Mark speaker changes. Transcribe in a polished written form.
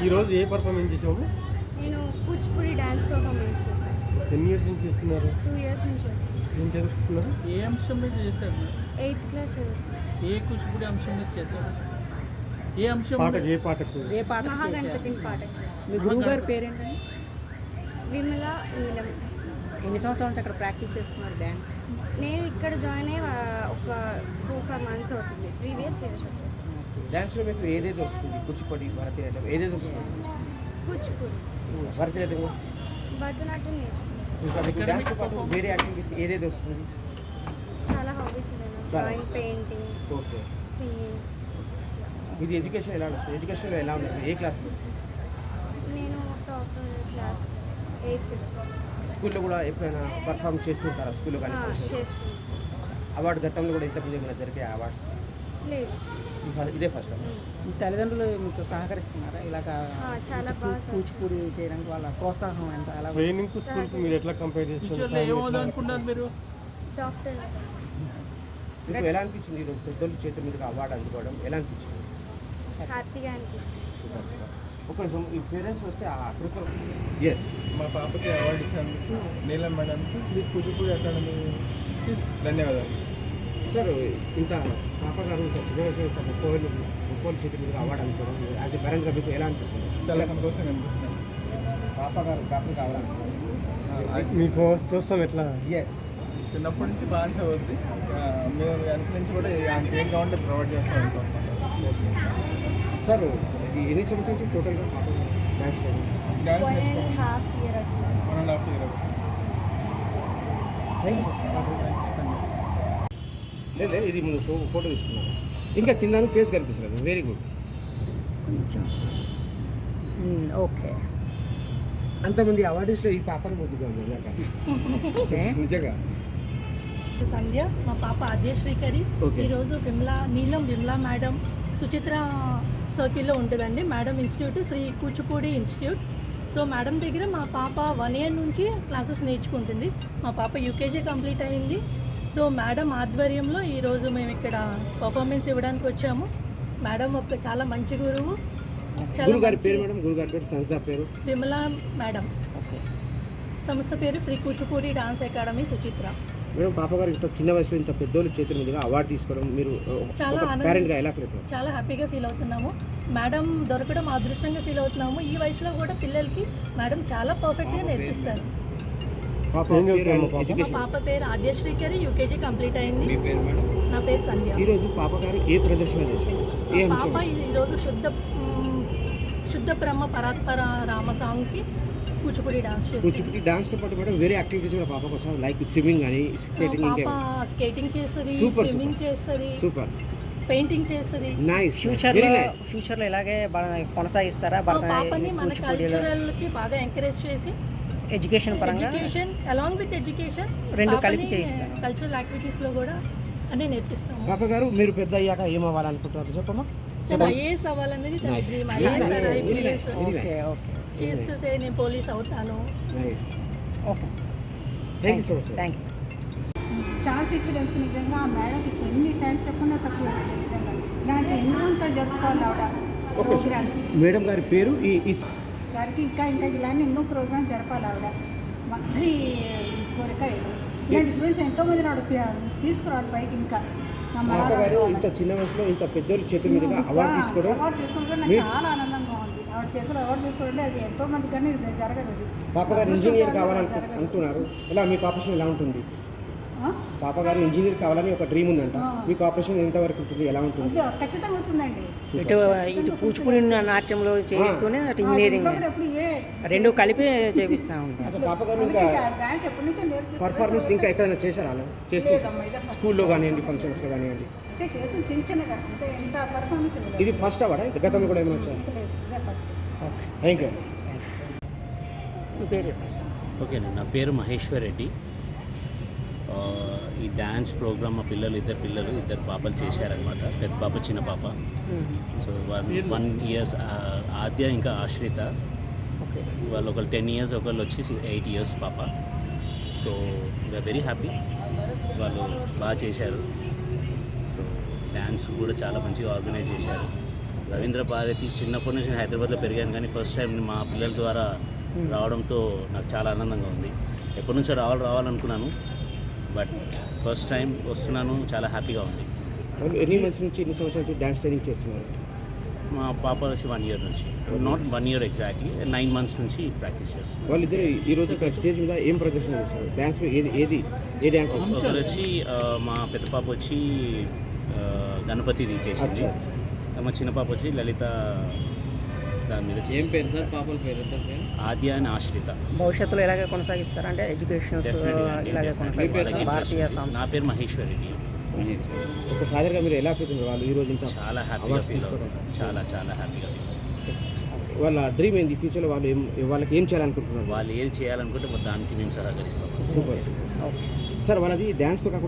Speaker 1: ఈరోజు ఏ పర్ఫార్మెన్స్ చేసాము?
Speaker 2: నేను కూచిపూడి డాన్స్ పర్ఫార్మెన్స్ చేశాను.
Speaker 1: ఎన్ని ఇయర్స్ నుంచి చేస్తున్నారు?
Speaker 2: 2 years నుంచి చేస్తాను.
Speaker 1: ఏం చదువుతున్నారు?
Speaker 3: ఏ అంశం మీద చేశారు?
Speaker 2: 8th class చదువుతున్నాను.
Speaker 3: ఏ కూచిపూడి అంశం మీద చేశారు? ఏ అంశం?
Speaker 1: పాటకు ఏ పాటకు?
Speaker 4: ఏ పాట
Speaker 2: మహాగణపతి పాట చేశాను.
Speaker 4: మీ గురువు గారి పేరేంటండి?
Speaker 2: విమల నీలం.
Speaker 4: ఎన్ని సంవత్సరాల నుంచి అక్కడ ప్రాక్టీస్ చేస్తున్నారు డ్యాన్స్?
Speaker 2: నేను ఇక్కడ జాయిన్ అయ్యి ఒక 4-5 months అవుతుంది. ప్రీవియస్ వేరే షో చేశాను.
Speaker 5: డ్యాన్స్లో మీకు ఏదైతే వస్తుంది? కూచిపూడి, భరతనాట్యం ఏదైతే వస్తుంది?
Speaker 2: కూచిపూడి,
Speaker 5: భరతనాట్యం
Speaker 2: భరతనాట్యం నేర్చుకున్నాను.
Speaker 5: ఇంకా మీకు డ్యాన్స్ పాటు వేరే యాక్టివిటీస్ ఏదైతే వస్తుంది?
Speaker 2: చాలా హాబీస్ ఉన్నాయి. Drawing, painting,
Speaker 5: okay.
Speaker 2: సింగింగ్.
Speaker 5: ఇది ఎడ్యుకేషన్ ఎలా వస్తుంది? ఎడ్యుకేషన్లో ఎలా ఉంటుంది? ఏ క్లాస్లో?
Speaker 2: నేను టాపర్ క్లాస్ 8th.
Speaker 5: స్కూల్లో కూడా ఎప్పుడైనా పర్ఫామ్ చేస్తుంటారా? స్కూల్లో కానీ
Speaker 2: చేస్తాను.
Speaker 5: అవార్డు గతంలో కూడా ఇంతకుముందు ఏమైనా జరిగే అవార్డ్స్?
Speaker 2: లేదు,
Speaker 5: ఇదే ఫస్ట్.
Speaker 4: మీ తల్లిదండ్రులు మీకు సహకరిస్తున్నారా ఇలాగా
Speaker 2: చాలా బాగా
Speaker 4: కూచిపూడి చేయడానికి? వాళ్ళ ప్రోత్సాహం ఎంత? అలా
Speaker 1: ట్రైనింగ్ స్కూల్కి మీరు ఎట్లా కంపేర్
Speaker 3: ఫ్యూచర్లో
Speaker 1: చేస్తారు?
Speaker 3: ఏమవుదాం అనుకుంటున్నారు మీరు?
Speaker 2: డాక్టర్.
Speaker 5: మీకు ఎలా అనిపించింది ఈరోజు పెద్దోళ్ళ చేతుల మీదుగా అవార్డు అందుకోవడం ఎలా అనిపించింది?
Speaker 2: హ్యాపీగా అనిపించింది.
Speaker 5: ఒక నిమిషం, ఈ పేరెంట్స్ వస్తే ఆ కృపలు. ఎస్,
Speaker 6: మా పాపకి అవార్డు ఇచ్చినందుకు నీలం మేడంకి శ్రీ కూచిపూడి అకాడమీకి ధన్యవాదాలు.
Speaker 5: సార్ ఇంత పాప గారు ఇంత చిన్న వయసులో ఇంత 30 చేతుల మీదుగా అవార్డు అందుకోవడం యాజ్ ఎ పేరెంట్గా మీకు ఎలా అనిపిస్తుంది?
Speaker 6: చాలా సంతోషంగా అనిపిస్తుంది.
Speaker 5: పాప గారు డాక్టర్ కావాలనుకుంటున్నారు.
Speaker 1: మీ ప్రోత్సాహం ఎట్లా?
Speaker 5: ఎస్,
Speaker 6: చిన్నప్పటి నుంచి బాగా చదువుద్ది. మేము వెనక నుంచి కూడా ఆమెకి ఏం కావాలంటే ప్రొవైడ్ చేస్తూ ఉంటాం.
Speaker 5: సార్ ఇది ఎన్ని సంవత్సరాల నుంచి టోటల్గా పాప డ్యాన్స్ ట్రైనింగ్?
Speaker 6: డ్యాన్స్
Speaker 2: 1.5 year అట్లా.
Speaker 6: 1.5 year.
Speaker 5: Thank you sir. లేదు, ఇది ముందు ఫోటో తీసుకున్నాను. ఇంకా కింద ఫేస్ కనిపిస్తుంది. Very good.
Speaker 4: కొంచెం ఓకే.
Speaker 5: అంతమంది అవార్డీస్లో ఈ పాపను ముద్దుగా ఉంది నిజంగా.
Speaker 7: సంధ్య, మా పాప ఆద్యశ్రీకరి.
Speaker 5: Okay.
Speaker 7: ఈరోజు నీలం విమలా మేడం సుచిత్ర సర్కిల్లో ఉంటుందండి. Madam institute Shri Kuchipudi institute. So madam దగ్గర మా పాప 1 year నుంచి క్లాసెస్ నేర్చుకుంటుంది. మా పాప యూకేజీ కంప్లీట్ అయింది. సో మేడం ఆధ్వర్యంలో ఈరోజు మేము ఇక్కడ పర్ఫార్మెన్స్ ఇవ్వడానికి వచ్చాము. మేడం ఒక చాలా మంచి గురువు.
Speaker 5: గురుగారి పేరు మేడం? గురుగారి పేరు, సంస్థ పేరు?
Speaker 7: విమలా మేడం.
Speaker 4: ఓకే.
Speaker 7: సంస్థ పేరు Shri Kuchipudi dance academy Suchitra.
Speaker 5: Madam, పాప గారు ఇంత చిన్న వయసులో ఇంత పెద్దోళ్ళ చేతుల మీదుగా అవార్డు తీసుకోవడం మీరు
Speaker 7: చాలా
Speaker 5: పేరెంట్గా ఎలా ఫీల్ అవుతారు?
Speaker 7: చాలా హ్యాపీగా ఫీల్ అవుతున్నాము. మేడం దొరకడం అదృష్టంగా ఫీల్ అవుతున్నాము. ఈ వయసులో కూడా పిల్లలకి మేడం చాలా పర్ఫెక్ట్గా నేర్పిస్తారు. మా పాప పేరు ఆద్యశ్రీకరి, యూకేజీ కంప్లీట్ అయింది. నా పేరు సంధ్య.
Speaker 5: ఈరోజు పాప గారు ఏ ప్రదర్శన చేశారు?
Speaker 7: పాప ఈరోజు శుద్ధ బ్రహ్మ పరాత్పర రామ సాంగ్కి కూచిపూడి డాన్స్ చేస్తుంది.
Speaker 5: కూచిపూడి డాన్స్తో పాటు మేడం వేరే యాక్టివిటీస్ కూడా పాప కోసం లైక్ స్విమ్మింగ్ అని, స్కేటింగ్,
Speaker 7: పాప స్కేటింగ్ చేస్తుంది, స్విమ్మింగ్ చేస్తుంది,
Speaker 5: సూపర్,
Speaker 7: పెయింటింగ్ చేస్తుంది.
Speaker 5: నైస్.
Speaker 4: ఫ్యూచర్లో ఇలాగే కొనసాగిస్తారా?
Speaker 7: పాపని మన కల్చరల్కి బాగా ఎంకరేజ్ చేసి
Speaker 4: ఎడ్యుకేషన్ పరంగా
Speaker 7: అలాంగ్ విత్ ఎడ్యుకేషన్
Speaker 4: రెండు కలిపి చేయిస్తారు.
Speaker 7: కల్చరల్ యాక్టివిటీస్లో కూడా అన్నీ నేర్పిస్తాము.
Speaker 5: పాప గారు మీరు పెద్ద అయ్యాక ఏం అవ్వాలనుకుంటున్నారు చెప్పమ్మా?
Speaker 7: నేను ఐఏఎస్ అవ్వాలనేది తన dream. IAS
Speaker 4: okay okay.
Speaker 7: She used to say నేను పోలీస్ అవుతాను.
Speaker 5: Nice.
Speaker 4: Okay,
Speaker 5: thank you so much.
Speaker 4: Thank you.
Speaker 8: Chance ఇచ్చినందుకు నిజంగా ఆ మేడంకి ఎన్ని థ్యాంక్స్ చెప్పకుండా తక్కువ. నిజంగా ఇలాంటి ఎన్నో అంతా జరుపుకోవాలి ఆవిడ ప్రోగ్రామ్స్.
Speaker 5: మేడం గారి పేరు
Speaker 8: వారికి ఇంకా ఇలాంటి ఎన్నో ప్రోగ్రామ్స్ జరపాలి ఆవిడ. మంత్రి కోరిక ఇది. ఇలాంటి స్టూడెంట్స్ ఎంతోమంది తీసుకురావాలి పైకి. ఇంకా
Speaker 5: పాప గారు ఇంత చిన్న వయసులో ఇంత పెద్దోళ్ళ చేతుల మీదుగా అవార్డు తీసుకోవడం
Speaker 8: నాకు చాలా ఆనందంగా ఉంది. ఆవిడ చేతులు అవార్డు తీసుకోవడం అది ఎంతో మంది కానీ జరగదు. అది
Speaker 5: పాప గారు ఇంజనీర్ కావాలంటున్నారు. ఇలా మీకు ఆపరేషన్ ఎలా ఉంటుంది? పాప గారు ఇంజనీర్ కావాలని ఒక డ్రీమ్ ఉందంట. మీకు ఆపరేషన్ ఎంతవరకు ఉంటుంది, ఎలా ఉంటుంది?
Speaker 8: ఖచ్చితంగా అవుతుందండి.
Speaker 4: ఇటు కూచిపూడి నాట్యంలో చేయిస్తూనే అటు ఇంజనీరింగ్ రెండు కలిపి చేపిస్తూ ఉంటాం.
Speaker 5: పాప గారు ఇంకా పర్ఫార్మెన్స్ ఇంకా ఎక్కడైనా చేశారా? చేస్తూ స్కూల్లో కానివ్వండి, ఫంక్షన్స్లో కానివ్వండి. ఇది ఫస్ట్ అవార్డా? గతంలో కూడా ఏమైనా వచ్చాయి?
Speaker 4: Okay,
Speaker 5: thank you.
Speaker 4: మీ పేరు చెప్పండి.
Speaker 9: ఓకేనండి, నా పేరు మహేశ్వర్ రెడ్డి. ఈ డ్యాన్స్ ప్రోగ్రామ్ మా ఇద్దరు పాపలు చేశారనమాట. పెద్ద పాప, చిన్న పాప. సో 1 year ఆద్య, ఇంకా ఆశ్రిత.
Speaker 4: ఓకే.
Speaker 9: వాళ్ళు ఒకళ్ళు 10 years, ఒకళ్ళు వచ్చి 8 years పాప. So we are very happy. వాళ్ళు బాగా చేశారు. సో డ్యాన్స్ కూడా చాలా మంచిగా ఆర్గనైజ్ చేశారు. రవీంద్ర భారతి చిన్నప్పటి నుంచి నేను హైదరాబాద్లో పెరిగాను, కానీ ఫస్ట్ టైం మా పిల్లల ద్వారా రావడంతో నాకు చాలా ఆనందంగా ఉంది. ఎప్పటి నుంచో రావాలనుకున్నాను, బట్ ఫస్ట్ టైం వస్తున్నాను, చాలా హ్యాపీగా ఉంది.
Speaker 5: వాళ్ళు ఎన్ని మంత్స్ నుంచి ఎన్ని సంవత్సరాల నుంచి డ్యాన్స్ ట్రైనింగ్ చేస్తున్నారు?
Speaker 9: మా పాప వచ్చి 1 year నుంచి, నాట్ 1 year ఎగ్జాక్ట్లీ, 9 months నుంచి ప్రాక్టీస్ చేస్తున్నాను.
Speaker 5: వాళ్ళిద్దరు ఈరోజు ఇక్కడ స్టేజ్ మీద ఏం ప్రదర్శన చేస్తారు? డ్యాన్స్ ఏ డ్యాన్స్ చేస్తారు?
Speaker 9: ఒకరు వచ్చి మా పెద్ద పాప వచ్చి గణపతిది చేసింది, మా చిన్న పాప వచ్చి లలిత దాని మీద. ఏం పేరు సార్ పాపల పేరు? ఆద్య అని ఆశ్రిత.
Speaker 4: భవిష్యత్తులో ఎలాగ కొనసాగిస్తారు అంటే ఎడ్యుకేషన్స్ ఇలాగే కొనసాగిస్తారు? భారతీయ
Speaker 9: నా పేరు మహేశ్వర్ రెడ్డి.
Speaker 5: ఒక ఫాదర్గా మీరు ఎలా ఫీల్ అవుతున్నారు? వాళ్ళు ఈరోజు ఇంత
Speaker 9: చాలా హ్యాపీగా ఫీల్ అవుతాం, చాలా హ్యాపీగా ఫీల్ అవుతాం.
Speaker 5: వాళ్ళ డ్రీమ్ ఏంది? ఫ్యూచర్లో వాళ్ళకి ఏం చేయాలనుకుంటున్నారు?
Speaker 9: వాళ్ళు ఏది చేయాలనుకుంటే దానికి మేము సహకరిస్తాం.
Speaker 5: సూపర్. సార్ వాళ్ళది డ్యాన్స్తో కాకుండా